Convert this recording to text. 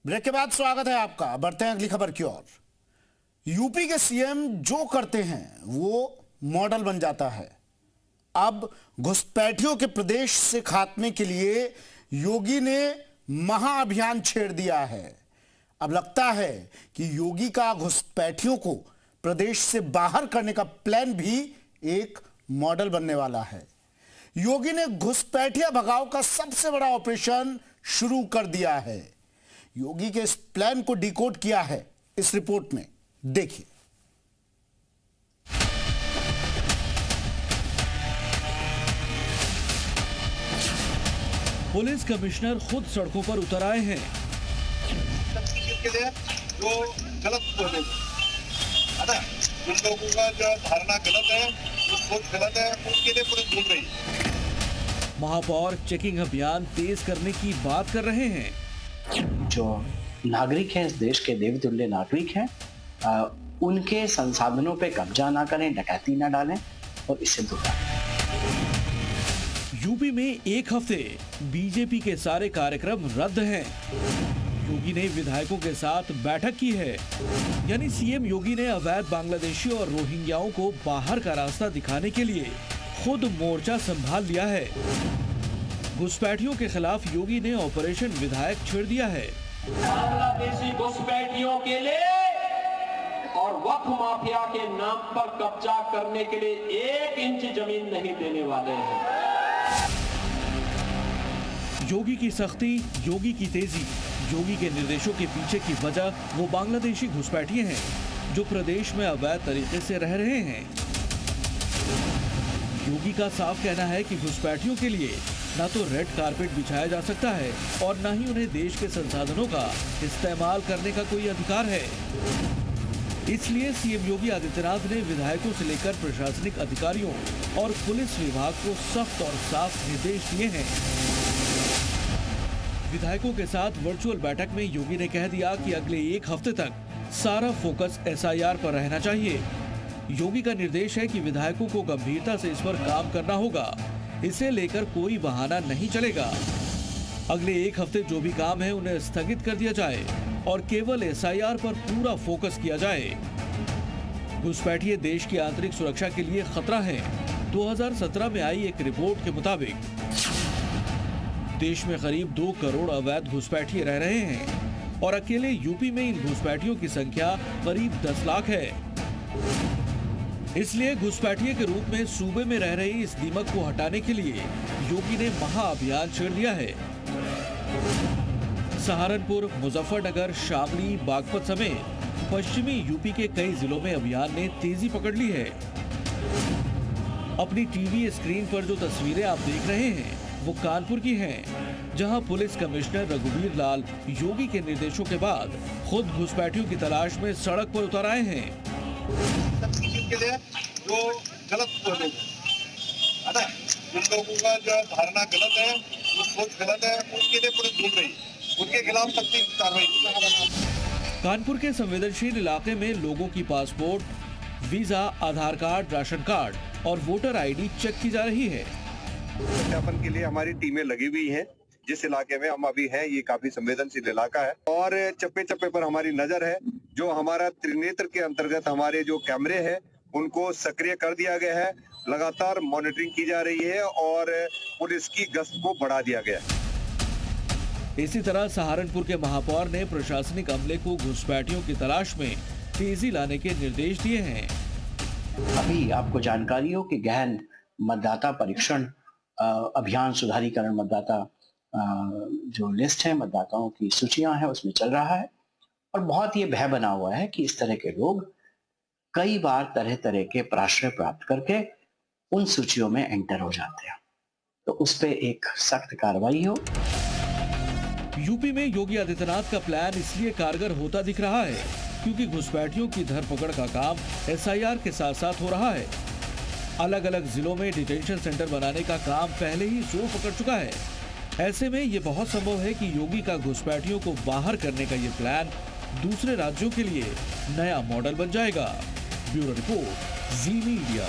Break के बाद स्वागत है आपका। बढ़ते हैं अगली खबर की ओर। यूपी के सीएम जो करते हैं वो मॉडल बन जाता है। अब घुसपैठियों के प्रदेश से खात्मे के लिए योगी ने महाअभियान छेड़ दिया है। अब लगता है कि योगी का घुसपैठियों को प्रदेश से बाहर करने का प्लान भी एक मॉडल बनने वाला है। योगी ने घुसपैठिया भगाओ का सबसे बड़ा ऑपरेशन शुरू कर दिया है। योगी के इस प्लान को डिकोड किया है इस रिपोर्ट में, देखिए। पुलिस कमिश्नर खुद सड़कों पर उतर आए हैं। के लिए जो गलत बोले, जिन लोगों का जो धारणा गलत है, जो सोच गलत है, उनके लिए पुलिस ढूंढ रही है। महापौर चेकिंग अभियान तेज करने की बात कर रहे हैं। जो नागरिक हैं, इस देश के देवतुल्य नागरिक हैं, उनके संसाधनों पे कब्जा ना करें, डकैती ना डालें और इससे दूर रहें। यूपी में एक हफ्ते बीजेपी के सारे कार्यक्रम रद्द हैं। योगी ने विधायकों के साथ बैठक की है। यानी सीएम योगी ने अवैध बांग्लादेशी और रोहिंग्याओं को बाहर का रास्ता दिखाने के लिए खुद मोर्चा संभाल लिया है। घुसपैठियों के खिलाफ योगी ने ऑपरेशन विधायक छेड़ दिया है। बांग्लादेशी घुसपैठियों के लिए और वक्फ माफिया के नाम पर कब्जा करने के लिए 1 इंच जमीन नहीं देने वाले हैं। योगी की सख्ती, योगी की तेजी, योगी के निर्देशों के पीछे की वजह वो बांग्लादेशी घुसपैठिए हैं जो प्रदेश में अवैध तरीके से रह रहे हैं। योगी का साफ कहना है कि घुसपैठियों के लिए ना तो रेड कारपेट बिछाया जा सकता है और न ही उन्हें देश के संसाधनों का इस्तेमाल करने का कोई अधिकार है। इसलिए सीएम योगी आदित्यनाथ ने विधायकों से लेकर प्रशासनिक अधिकारियों और पुलिस विभाग को सख्त और साफ निर्देश दिए हैं। विधायकों के साथ वर्चुअल बैठक में योगी ने कह दिया कि अगले 1 हफ्ते तक सारा फोकस एसआईआर पर रहना चाहिए। योगी का निर्देश है कि विधायकों को गंभीरता से इस पर काम करना होगा। इसे लेकर कोई बहाना नहीं चलेगा। अगले 1 हफ्ते जो भी काम है उन्हें स्थगित कर दिया जाए और केवल एसआईआर पर पूरा फोकस किया जाए। घुसपैठिए देश की आंतरिक सुरक्षा के लिए खतरा है। 2017 में आई एक रिपोर्ट के मुताबिक देश में करीब 2 करोड़ अवैध घुसपैठिए रह रहे हैं और अकेले यूपी में इन घुसपैठियों की संख्या करीब 10 लाख है। इसलिए घुसपैठिए के रूप में सूबे में रह रही इस दीमक को हटाने के लिए योगी ने महाअभियान छेड़ दिया है। सहारनपुर, मुजफ्फरनगर, शामली, बागपत समेत पश्चिमी यूपी के कई जिलों में अभियान ने तेजी पकड़ ली है। अपनी टीवी स्क्रीन पर जो तस्वीरें आप देख रहे हैं वो कानपुर की हैं, जहां पुलिस कमिश्नर रघुवीर लाल योगी के निर्देशों के बाद खुद घुसपैठियों की तलाश में सड़क पर उतर आए हैं। के लिए जो गलत बोले, जिन लोगों का जो धारणा गलत है, जो सोच गलत है, उनके लिए पुलिस ढूंढ रही है। उनके खिलाफ सख्त कार्रवाई। कानपुर के संवेदनशील इलाके में लोगों की पासपोर्ट, वीजा, आधार कार्ड, राशन कार्ड और वोटर आईडी चेक की जा रही है। सत्यापन के लिए हमारी टीमें लगी हुई हैं। जिस इलाके में हम अभी हैं, ये काफी संवेदनशील इलाका है और चप्पे चप्पे पर हमारी नजर है। जो हमारा त्रिनेत्र के अंतर्गत हमारे जो कैमरे हैं उनको सक्रिय कर दिया गया है। लगातार मॉनिटरिंग की जा रही है और पुलिस की गश्त को बढ़ा दिया गया है। इसी तरह सहारनपुर के महापौर ने प्रशासनिक अमले को घुसपैठियों की तलाश में तेजी लाने के निर्देश दिए हैं। अभी आपको जानकारी हो कि गहन मतदाता परीक्षण अभियान, सुधारीकरण मतदाता जो लिस्ट है, मतदाताओं की सूचियां हैं, उसमें चल रहा है और बहुत ये भय बना हुआ है कि इस तरह के लोग कई बार तरह तरह के प्राश्रय प्राप्त करके उन सूचियों में एंटर हो जाते हैं। तो उस पे एक सख्त कार्रवाई हो। यूपी में योगी आदित्यनाथ का प्लान इसलिए कारगर होता दिख रहा है क्योंकि घुसपैठियों की धरपकड़ का काम एसआईआर के साथ साथ हो रहा है। अलग अलग जिलों में डिटेंशन सेंटर बनाने का काम पहले ही जोर पकड़ चुका है। ऐसे में ये बहुत संभव है कि योगी का घुसपैठियों को बाहर करने का ये प्लान दूसरे राज्यों के लिए नया मॉडल बन जाएगा। ब्यूरो रिपोर्ट, जी मीडिया।